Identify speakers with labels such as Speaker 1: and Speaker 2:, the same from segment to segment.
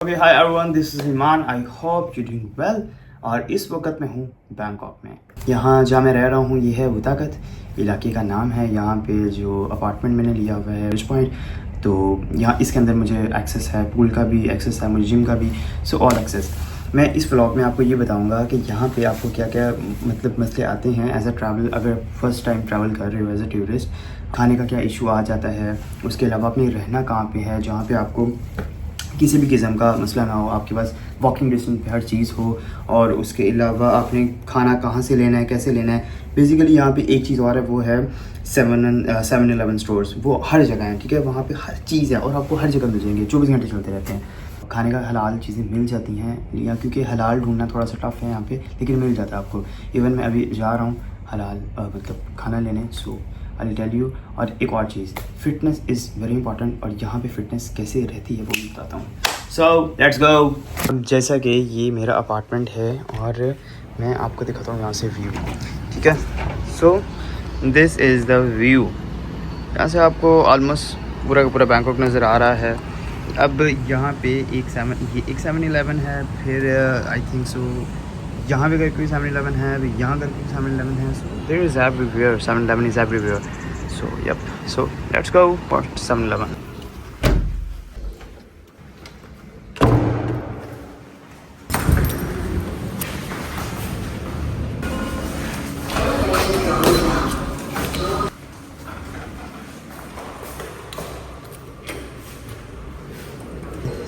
Speaker 1: Okay hi everyone, this is Iman. I hope you doing well. और इस वक्त मैं हूँ बैंकॉक में। यहाँ जहाँ मैं रह रहा हूँ ये है वुताकत, इलाके का नाम है। यहाँ पे जो अपार्टमेंट मैंने लिया हुआ है रिच पॉइंट, तो यहाँ इसके अंदर मुझे एक्सेस है, पूल का भी एक्सेस है, मुझे जिम का भी, सो ऑल एक्सेस। मैं इस व्लॉग में आपको ये बताऊंगा कि यहाँ पे आपको क्या क्या मतलब मसले आते हैं एज अ ट्रैवल। अगर फर्स्ट टाइम ट्रैवल कर रहे हो एज अ टूरिस्ट, खाने का क्या इशू आ जाता है, उसके अलावा अपने रहना कहाँ पे है जहाँ पे आपको किसी भी किस्म का मसला ना हो, आपके पास वॉकिंग डिस्टेंस पे हर चीज़ हो, और उसके अलावा आपने खाना कहाँ से लेना है, कैसे लेना है। बेसिकली यहाँ पे एक चीज़ और है, वो है 7-Eleven स्टोर्स। वो हर जगह हैं, ठीक है। वहाँ पे हर चीज़ है और आपको हर जगह मिल जाएंगे, 24 घंटे चलते रहते हैं। खाने का हलाल चीज़ें मिल जाती हैं या, क्योंकि हलाल ढूंढना थोड़ा सा टफ है यहाँ पे, लेकिन मिल जाता है आपको। इवन मैं अभी जा रहा हूँ हलाल मतलब खाना लेने, सो आई टेल यू। और एक और चीज़, फिटनेस इज़ वेरी इंपॉर्टेंट, और यहाँ पे फिटनेस कैसे रहती है वो भी बताता हूँ। सो लेट्स गो। जैसा कि ये मेरा अपार्टमेंट है और मैं आपको दिखाता हूँ यहाँ से व्यू, ठीक है। सो दिस इज़ द व्यू। यहाँ से आपको ऑलमोस्ट पूरा का पूरा बैंकॉक नज़र आ रहा है। अब यहाँ पे एक 7-Eleven है, फिर आई थिंक सो यहाँ पे करके 7-Eleven है, अभी यहाँ करके 7-Eleven है। So there is everywhere, 7-Eleven is everywhere. So yup, so let's go for 7-Eleven।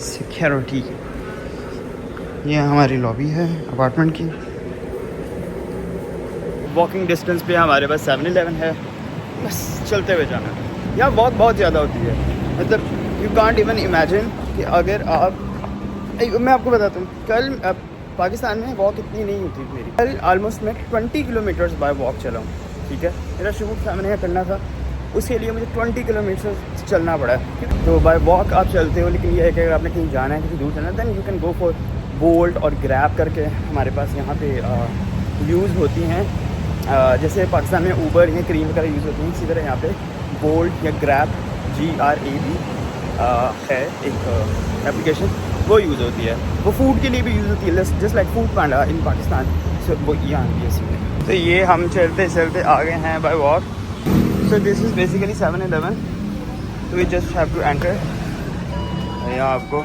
Speaker 1: Security, ये हमारी लॉबी है अपार्टमेंट की। वॉकिंग डिस्टेंस पे हमारे पास 7-Eleven है, बस चलते हुए जाना है। यहाँ बहुत बहुत ज़्यादा होती है, मतलब यू कांट इवन इमेजिन कि अगर आप, मैं आपको बताता हूँ, कल पाकिस्तान में वॉक इतनी नहीं होती मेरी। कल ऑलमोस्ट मैं 20 किलोमीटर्स बाय वॉक चला हूँ, ठीक है। मेरा शूट था, मैंने करना था, उसके लिए मुझे 20 किलोमीटर चलना पड़ा। तो बाय वॉक आप चलते हो, लेकिन ये है कि अगर आपने कहीं जाना है, कहीं दूर जाना है, then you can go for Bolt और ग्रैब करके। हमारे पास यहाँ पे यूज़ होती हैं, जैसे पाकिस्तान में ऊबर या क्रीम वगैरह यूज़ होती हैं, इसी तरह यहाँ पे बोल्ट या ग्रैब, GRAB है एक एप्लीकेशन, वो यूज़ होती है। वो फूड के लिए भी यूज़ होती है, जस्ट लाइक फूड पांडा इन पाकिस्तान। सो वो यहाँ भी है। तो ये हम चलते चलते आ गए हैं by walk. So this is basically 7-Eleven, तो we just have to enter. यहाँ आपको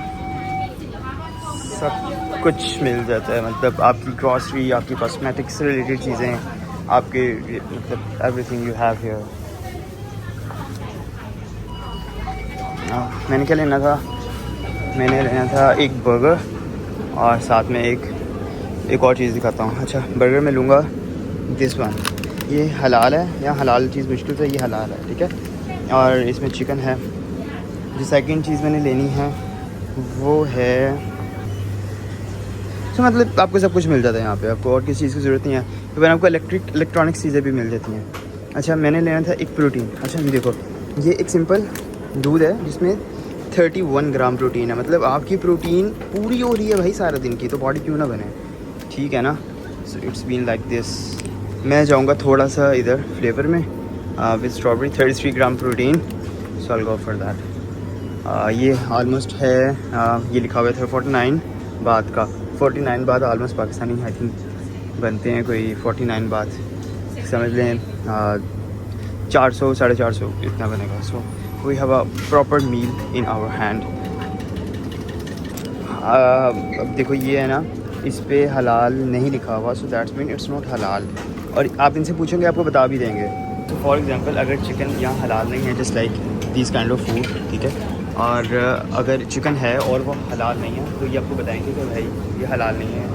Speaker 1: सब कुछ मिल जाता है, मतलब आपकी ग्रॉसरी, आपकी कॉस्मेटिक्स से रिलेटेड चीज़ें, आपके मतलब एवरीथिंग यू हैव हियर। मैंने क्या लेना था, मैंने लेना था एक बर्गर और साथ में एक और चीज़ दिखाता हूँ। अच्छा, बर्गर में लूँगा दिस वन, ये हलाल है। यहाँ हलाल चीज़ मुश्किल से, ये हलाल है, ठीक है। और इसमें चिकन है। जो सेकंड चीज़ मैंने लेनी है वो है, तो मतलब आपको सब कुछ मिल जाता है यहाँ पे, आपको और किसी चीज़ की ज़रूरत नहीं है। तो फिर आपको इलेक्ट्रॉनिक्स चीज़ें भी मिल जाती हैं। अच्छा, मैंने लेना था एक प्रोटीन। अच्छा देखो, ये एक सिंपल दूध है जिसमें 31 ग्राम प्रोटीन है, मतलब आपकी प्रोटीन पूरी हो रही है भाई सारा दिन की, तो बॉडी क्यों ना बने, ठीक है ना। So it's been like this. मैं जाऊँगा थोड़ा सा इधर फ्लेवर में with strawberry, 33 gram protein, so I will go for that. ये ऑलमोस्ट है ये लिखा हुआ था 49 बात का। 49 बात ऑलमोस्ट पाकिस्तानी आई थिंक बनते हैं कोई 49 बात, समझ लें 400 450 इतना बनेगा। So we have a proper meal in our hand. अब देखो ये है ना, इस पे हलाल नहीं लिखा हुआ, so that's mean it's not हलाल। और आप इनसे पूछेंगे आपको बता भी देंगे। तो फॉर एग्जांपल अगर चिकन यहाँ हलाल नहीं है, just like this kind of food, ठीक है, और अगर चिकन है और वो हलाल नहीं है, तो ये आपको बताएंगे कि भाई ये हलाल नहीं है,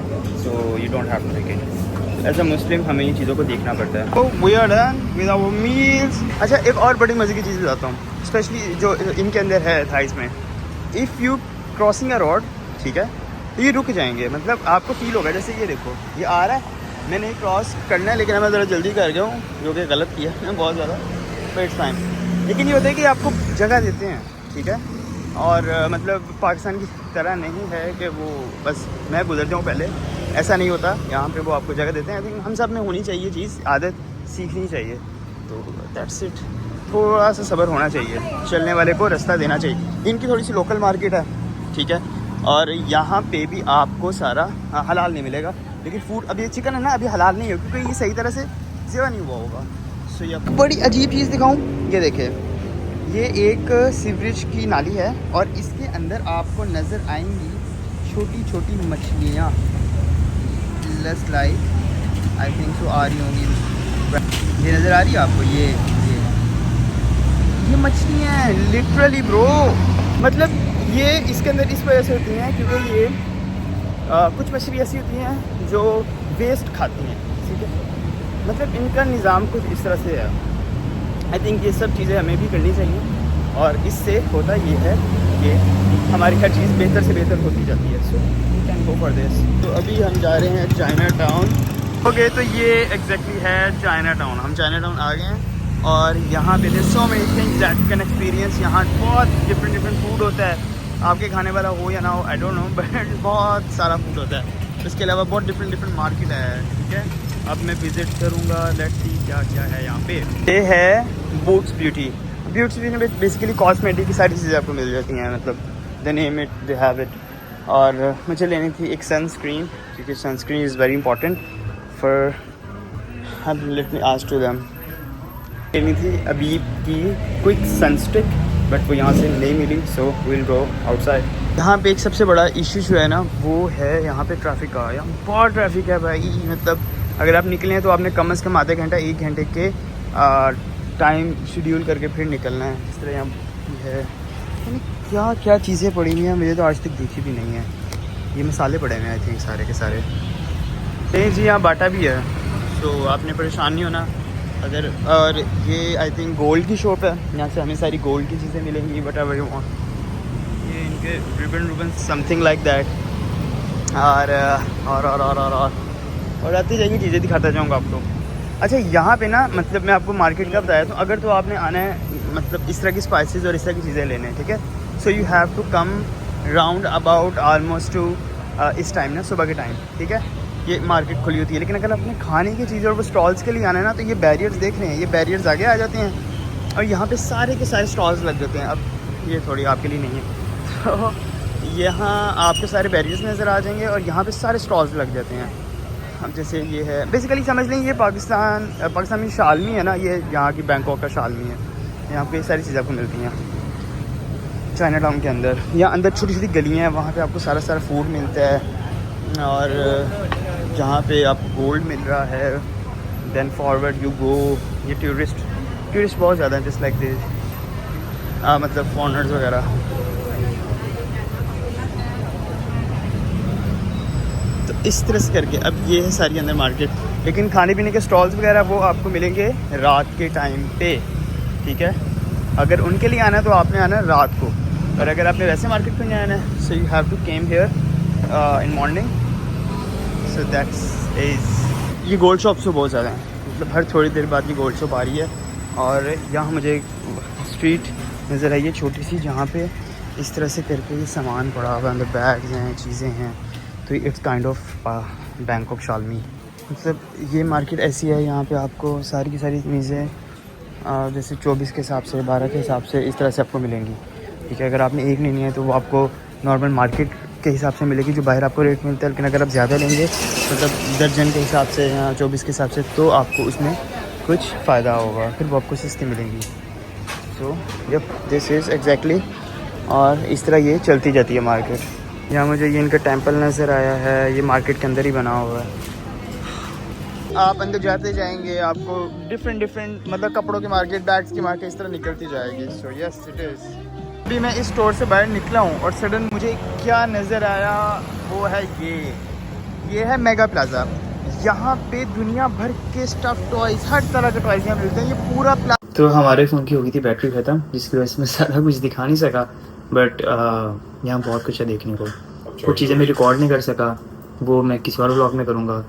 Speaker 1: so you don't have to take it. As a Muslim हमें ये चीज़ों को देखना पड़ता है। तो we are done with our meals. अच्छा, एक और बड़ी मज़े की चीज़ बताता हूँ, स्पेशली जो इनके अंदर है थाइस में। If you crossing a road, ठीक है, तो ये रुक जाएंगे, मतलब आपको फील होगा जैसे ये देखो ये आ रहा है, मैंने क्रॉस करना है, लेकिन मैं ज़रा जल्दी कर गया हूँ, जो कि गलत किया मैंने बहुत ज़्यादा, बट इट्स फाइन। लेकिन ये होता है कि आपको जगह देते हैं, ठीक है। और मतलब पाकिस्तान की तरह नहीं है कि वो बस मैं गुजर जाऊँ पहले, ऐसा नहीं होता। यहाँ पे वो आपको जगह देते हैं। आई थिंक हम सब में होनी चाहिए चीज़, आदत सीखनी चाहिए, तो दैट्स इट। थोड़ा सा सब्र होना चाहिए, चलने वाले को रास्ता देना चाहिए। इनकी थोड़ी सी लोकल मार्केट है, ठीक है, और यहाँ पे भी आपको सारा हलाल नहीं मिलेगा, लेकिन फूड अभी चिकन है ना अभी हलाल नहीं है क्योंकि ये सही तरह से ज़िबा नहीं हुआ होगा। सो ये बड़ी अजीब चीज़ दिखाऊँ, ये देखे, ये एक सीवरेज की नाली है और इसके अंदर आपको नज़र आएंगी छोटी छोटी मछलियाँ, less like I think so आ रही होंगी, ये नज़र आ रही है आपको, ये मछलियाँ हैं लिटरली ब्रो। मतलब ये इसके अंदर इस वजह से होती हैं क्योंकि ये कुछ मछली ऐसी होती हैं जो वेस्ट खाती हैं, ठीक है, मतलब इनका निज़ाम कुछ इस तरह से है। आई थिंक ये सब चीज़ें हमें भी करनी चाहिए और इससे होता ये है कि हमारी हर चीज़ बेहतर से बेहतर होती जाती है। So we can go for this. तो अभी हम जा रहे हैं चाइना टाउन। ओके, तो ये एग्जैक्टली है चाइना टाउन। हम चाइना टाउन आ गए हैं और यहाँ पे there so many things that you can experience. यहाँ बहुत डिफरेंट फूड होता है, आपके खाने वाला हो या ना हो आई डोंट नो, बट बहुत सारा फूड होता है। इसके अलावा बहुत डिफरेंट मार्केट है, ठीक है। अब मैं विज़िट करूँगा, लेट्स सी क्या क्या है यहाँ पे। ये है बूट्स ब्यूटी में बेसिकली कॉस्मेटिक की सारी चीज़ें आपको मिल जाती हैं, मतलब the name it they have it. और मुझे लेनी थी एक सनस्क्रीन क्योंकि sunscreen is very important for, let me ask to them. लेनी थी अभी की क्विक सनस्टिक, बट वो यहाँ से नहीं मिली, सो विल गो आउटसाइड। यहाँ पे एक सबसे बड़ा इशू जो है ना वो है यहाँ पे ट्रैफिक का। यहाँ बहुत ट्रैफिक है भाई, मतलब अगर आप निकले हैं तो आपने कम से कम आधे घंटा 1 घंटे के टाइम शेड्यूल करके फिर निकलना है। इस तरह यहाँ है, यानी क्या क्या चीज़ें पड़ी हुई हैं मुझे तो आज तक देखी भी नहीं है। ये मसाले पड़े हुए हैं आई थिंक सारे के सारे। जी यहाँ बाटा भी है, तो आपने परेशान नहीं होना अगर। और ये आई थिंक गोल्ड की शॉप है, यहाँ से हमें सारी गोल्ड की चीज़ें मिलेंगी, बट एवर यू वांट। ये इनके रिबन समथिंग लाइक दैट। और आती जाएंगी चीज़ें दिखाता जाऊँगा आपको। अच्छा, यहाँ पे ना मतलब मैं आपको मार्केट का बताया तो अगर तो आपने आना है मतलब इस तरह की स्पाइसेस और इस तरह की चीज़ें लेने हैं, ठीक है। So you have to come round about almost to इस टाइम ना, सुबह के टाइम, ठीक है। ये मार्केट खुली होती है, लेकिन अगर अपने खाने की चीज़ और वो स्टॉल्स के लिए आना है ना, तो ये बैरियर्स देख रहे हैं, ये बैरियर्स आगे आ जाते हैं और यहाँ पे सारे के सारे स्टॉल्स लग जाते हैं। अब ये थोड़ी आपके लिए नहीं है, तो यहाँ आपके सारे बैरियर्स नज़र आ जाएंगे और यहाँ पे सारे स्टॉल्स लग जाते हैं। अब जैसे ये है, बेसिकली समझ लें ये पाकिस्तान में शालमी है ना, ये यहाँ की बैंकॉक का शालमी है। यहाँ पे सारी चीज़ें आपको मिलती हैं चाइना टाउन के अंदर। यहाँ अंदर छोटी छोटी गलियाँ हैं, वहाँ पे आपको सारा फूड मिलता है और जहाँ पे आपको गोल्ड मिल रहा है। देन फॉरवर्ड यू गो, ये टूरिस्ट बहुत ज़्यादा है, जस्ट लाइक दिस, मतलब फॉरेनर्स वगैरह। तो इस तरह से करके अब ये है सारी अंदर मार्केट, लेकिन खाने पीने के स्टॉल्स वगैरह वो आपको मिलेंगे रात के टाइम पे, ठीक है। अगर उनके लिए आना है तो आपने आना है रात को, और अगर आपने वैसे मार्केट में आना है so you have to came here in morning. So that's is, ये गोल्ड शॉप्स तो बहुत ज़्यादा हैं, मतलब हर थोड़ी देर बाद ये गोल्ड शॉप आ रही है। और यहाँ मुझे स्ट्रीट नज़र आई है छोटी सी, जहाँ पे इस तरह से करके ये सामान पड़ा हुआ है, अंदर बैग्स हैं, चीज़ें हैं। तो it's kind of Bangkok Shalmi, मतलब ये मार्केट ऐसी है, यहाँ पे आपको सारी की सारी चीज़ें जैसे 24 के हिसाब से, 12 के हिसाब से इस तरह से आपको मिलेंगी, ठीक है। अगर आपने एक लेनी है तो वो आपको नॉर्मल मार्केट के हिसाब से मिलेगी, जो बाहर आपको रेट मिलता है। लेकिन अगर आप ज़्यादा लेंगे मतलब दर्जन के हिसाब से या 24 के हिसाब से, तो आपको उसमें कुछ फ़ायदा होगा, फिर वो आपको सस्ती मिलेंगी। So yup, this is exactly. और इस तरह ये चलती जाती है मार्केट। यहाँ मुझे ये इनका टेंपल नज़र आया है, ये मार्केट के अंदर ही बना हुआ है। आप अंदर जाते जाएंगे आपको डिफरेंट मतलब कपड़ों की मार्केट, बैग्स की मार्केट इस तरह निकलती जाएगी। So yes it is. अभी मैं इस स्टोर से बाहर निकला हूँ और सडन मुझे क्या नज़र आया, वो है ये है मेगा प्लाजा। यहाँ पे दुनिया भर के स्टफ टॉयज़, हर तरह के टॉयज़ यहाँ मिलते हैं। ये पूरा तो हमारे फ़ोन की हो गई थी बैटरी ख़त्म, जिसकी वजह से मैं सारा कुछ दिखा नहीं सका, बट यहाँ बहुत कुछ है देखने को। कुछ चीज़ें मैं रिकॉर्ड नहीं कर सका, वो मैं किसी और ब्लॉग में करूँगा।